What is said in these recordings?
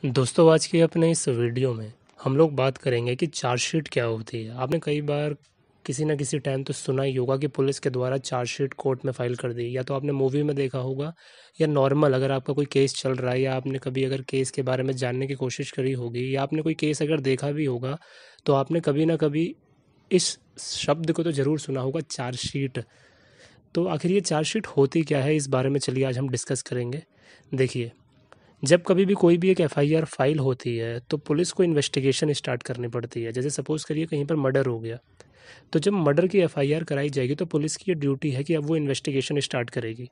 दोस्तों, आज के अपने इस वीडियो में हम लोग बात करेंगे कि चार्जशीट क्या होती है। आपने कई बार किसी ना किसी टाइम तो सुना ही होगा कि पुलिस के द्वारा चार्जशीट कोर्ट में फाइल कर दी, या तो आपने मूवी में देखा होगा या नॉर्मल अगर आपका कोई केस चल रहा है या आपने कभी अगर केस के बारे में जानने की कोशिश करी होगी या आपने कोई केस अगर देखा भी होगा तो आपने कभी ना कभी इस शब्द को तो ज़रूर सुना होगा, चार्जशीट। तो आखिर ये चार्जशीट होती क्या है, इस बारे में चलिए आज हम डिस्कस करेंगे। देखिए, जब कभी भी कोई भी एक एफआईआर फाइल होती है तो पुलिस को इन्वेस्टिगेशन स्टार्ट करनी पड़ती है। जैसे सपोज़ करिए कहीं पर मर्डर हो गया, तो जब मर्डर की एफआईआर कराई जाएगी तो पुलिस की ये ड्यूटी है कि अब वो इन्वेस्टिगेशन स्टार्ट करेगी।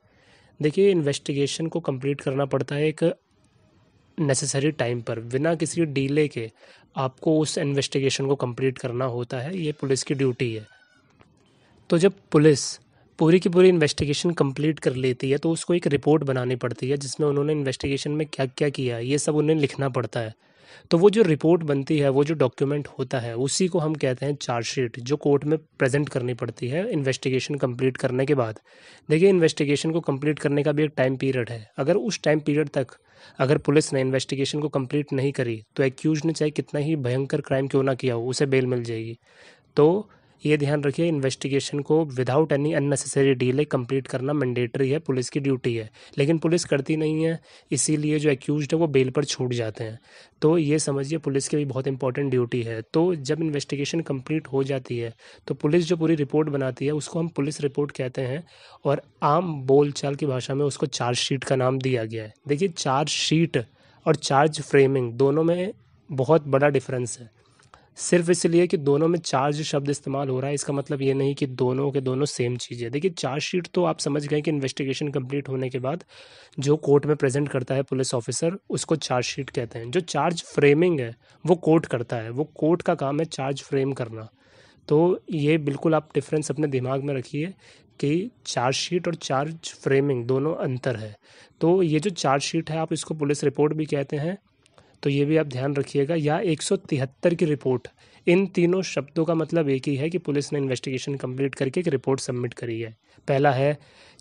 देखिए, इन्वेस्टिगेशन को कंप्लीट करना पड़ता है एक नेसेसरी टाइम पर, बिना किसी डिले के आपको उस इन्वेस्टिगेशन को कंप्लीट करना होता है, ये पुलिस की ड्यूटी है। तो जब पुलिस पूरी की पूरी इन्वेस्टिगेशन कंप्लीट कर लेती है तो उसको एक रिपोर्ट बनानी पड़ती है जिसमें उन्होंने इन्वेस्टिगेशन में क्या क्या किया है ये सब उन्हें लिखना पड़ता है। तो वो जो रिपोर्ट बनती है, वो जो डॉक्यूमेंट होता है, उसी को हम कहते हैं चार्जशीट, जो कोर्ट में प्रेजेंट करनी पड़ती है इन्वेस्टिगेशन कंप्लीट करने के बाद। देखिए, इन्वेस्टिगेशन को कंप्लीट करने का भी एक टाइम पीरियड है। अगर उस टाइम पीरियड तक अगर पुलिस ने इन्वेस्टिगेशन को कंप्लीट नहीं करी तो एक्यूज ने चाहे कितना ही भयंकर क्राइम क्यों ना किया हो, उसे बेल मिल जाएगी। तो ये ध्यान रखिए, इन्वेस्टिगेशन को without any unnecessary delay complete करना मैंडेटरी है, पुलिस की ड्यूटी है। लेकिन पुलिस करती नहीं है, इसीलिए जो एक्यूज्ड है वो बेल पर छूट जाते हैं। तो ये समझिए, पुलिस की भी बहुत इंपॉर्टेंट ड्यूटी है। तो जब इन्वेस्टिगेशन कंप्लीट हो जाती है तो पुलिस जो पूरी रिपोर्ट बनाती है उसको हम पुलिस रिपोर्ट कहते हैं, और आम बोलचाल की भाषा में उसको चार्जशीट का नाम दिया गया है। देखिए, चार्जशीट और चार्ज फ्रेमिंग दोनों में बहुत बड़ा डिफरेंस है। सिर्फ इसलिए कि दोनों में चार्ज शब्द इस्तेमाल हो रहा है, इसका मतलब ये नहीं कि दोनों के दोनों सेम चीज़ है। देखिए, चार्जशीट तो आप समझ गए कि इन्वेस्टिगेशन कंप्लीट होने के बाद जो कोर्ट में प्रेजेंट करता है पुलिस ऑफिसर, उसको चार्जशीट कहते हैं। जो चार्ज फ्रेमिंग है वो कोर्ट करता है, वो कोर्ट का काम है चार्ज फ्रेम करना। तो ये बिल्कुल आप डिफरेंस अपने दिमाग में रखिए कि चार्जशीट और चार्ज फ्रेमिंग दोनों अंतर है। तो ये जो चार्जशीट है, आप इसको पुलिस रिपोर्ट भी कहते हैं, तो ये भी आप ध्यान रखिएगा, या 173 की रिपोर्ट। इन तीनों शब्दों का मतलब एक ही है कि पुलिस ने इन्वेस्टिगेशन कंप्लीट करके एक रिपोर्ट सबमिट करी है। पहला है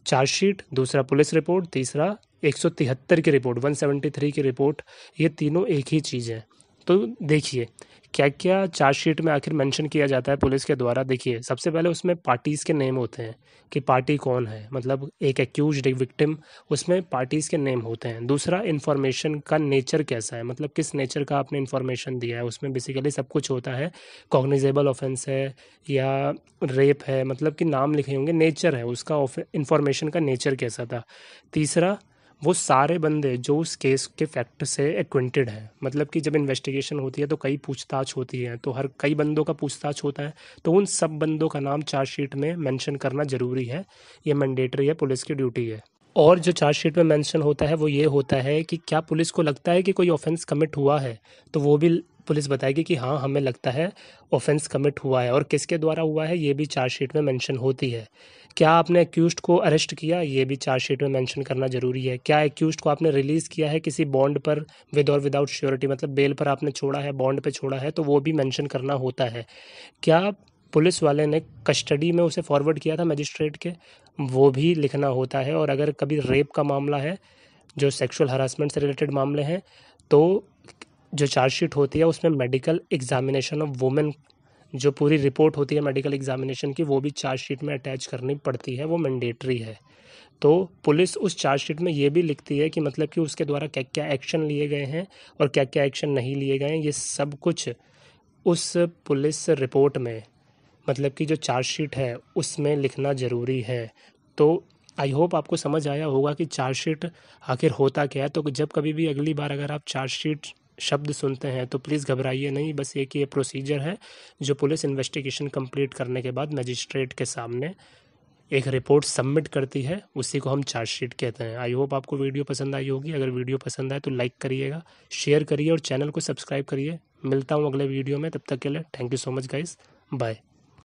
चार्जशीट, दूसरा पुलिस रिपोर्ट, तीसरा 173 की रिपोर्ट, 173 की रिपोर्ट। ये तीनों एक ही चीज़ है। तो देखिए, क्या क्या चार्जशीट में आखिर मेंशन किया जाता है पुलिस के द्वारा। देखिए, सबसे पहले उसमें पार्टीज़ के नेम होते हैं कि पार्टी कौन है, मतलब एक एक्यूज्ड, एक विक्टिम, उसमें पार्टीज़ के नेम होते हैं। दूसरा, इन्फॉर्मेशन का नेचर कैसा है, मतलब किस नेचर का आपने इन्फॉर्मेशन दिया है, उसमें बेसिकली सब कुछ होता है। कॉग्निजेबल ऑफेंस है या रेप है, मतलब कि नाम लिखे होंगे, नेचर है उसका, इन्फॉर्मेशन का नेचर कैसा था। तीसरा, वो सारे बंदे जो उस केस के फैक्ट से एक्विंटेड हैं, मतलब कि जब इन्वेस्टिगेशन होती है तो कई पूछताछ होती है, तो हर कई बंदों का पूछताछ होता है, तो उन सब बंदों का नाम चार्जशीट में मेंशन करना ज़रूरी है। ये मैंडेटरी है, पुलिस की ड्यूटी है। और जो चार्जशीट में मेंशन होता है वो ये होता है कि क्या पुलिस को लगता है कि कोई ऑफेंस कमिट हुआ है, तो वो भी पुलिस बताएगी कि हाँ, हमें लगता है ऑफेंस कमिट हुआ है, और किसके द्वारा हुआ है ये भी चार्जशीट में मेंशन होती है। क्या आपने एक्यूज्ड को अरेस्ट किया, ये भी चार्जशीट में मेंशन करना ज़रूरी है। क्या एक्यूज्ड को आपने रिलीज़ किया है किसी बॉन्ड पर, विद और विदाउट श्योरिटी, मतलब बेल पर आपने छोड़ा है, बॉन्ड पे छोड़ा है, तो वो भी मेंशन करना होता है। क्या पुलिस वाले ने कस्टडी में उसे फॉरवर्ड किया था मजिस्ट्रेट के, वो भी लिखना होता है। और अगर कभी रेप का मामला है, जो सेक्सुअल हरासमेंट से रिलेटेड मामले हैं, तो जो चार्जशीट होती है उसमें मेडिकल एग्जामिनेशन ऑफ वुमेन, जो पूरी रिपोर्ट होती है मेडिकल एग्जामिनेशन की, वो भी चार्जशीट में अटैच करनी पड़ती है, वो मैंडेटरी है। तो पुलिस उस चार्जशीट में ये भी लिखती है कि मतलब कि उसके द्वारा क्या क्या एक्शन लिए गए हैं और क्या क्या एक्शन नहीं लिए गए हैं, ये सब कुछ उस पुलिस रिपोर्ट में, मतलब कि जो चार्जशीट है उसमें लिखना ज़रूरी है। तो आई होप आपको समझ आया होगा कि चार्जशीट आखिर होता क्या है। तो जब कभी भी अगली बार अगर आप चार्जशीट शब्द सुनते हैं तो प्लीज़ घबराइए नहीं, बस एक ये प्रोसीजर है जो पुलिस इन्वेस्टिगेशन कंप्लीट करने के बाद मजिस्ट्रेट के सामने एक रिपोर्ट सबमिट करती है, उसी को हम चार्जशीट कहते हैं। आई होप आपको वीडियो पसंद आई होगी। अगर वीडियो पसंद आए तो लाइक करिएगा, शेयर करिए और चैनल को सब्सक्राइब करिए। मिलता हूँ अगले वीडियो में, तब तक के लिए thank you so much guys, bye.